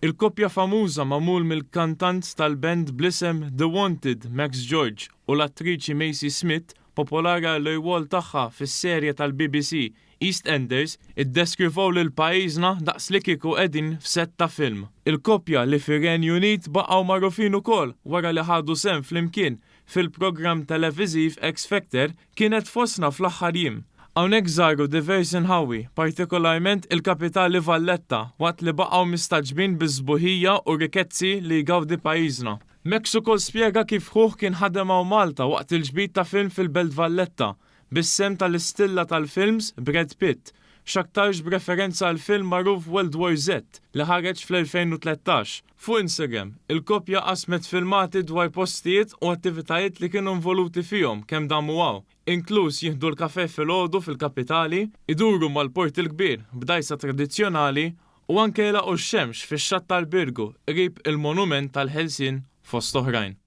Il-kopja famuża magħmul mill-kantant tal-band bl-isem The Wanted Max George u l-attriċi Macy Smith popolari l-rwol tagħha fis-serje tal-BBC EastEnders iddeskrivaw lil pajjiżna daqs li kieku qegħdin f'sett ta' film. Il-kopja li fir-Renju Unit baqgħu magħrufin ukoll wara li ħadu sehem flimkien fil-programm televiżiv X Factor kienet fostna fl-aħħar jiem. Hawnhekk żaru diversi nħawi, partikolarment il-kapitali Valletta, waqt li baqgħu mistaġbin biż-żbuħija u rikezzi li jgawdi pajjiżna. Max ukoll spjega kif ħuh kien ħadem hawn Malta waqt il-ġbit ta' film fil-Belt Valletta, bis-sem tal-istilla tal-films Brad Pitt, x'aktarx b'referenza għal film magħruf World War Z li ħareġ fl-2013. Fuq Instagram, il-kopja qasmet filmati dwar postijiet u attivitajiet li kienu involuti fihom kemm damu għaw, inkluż jieħdu l-kafè filgħodu fil-kapitali, iduru mal-Port il-Kbir b'dajsa tradizzjonali u anke jlaqgħu x-xemx fix-xatt tal-Birgu qrib il-monument tal-Ħelsien fost oħrajn.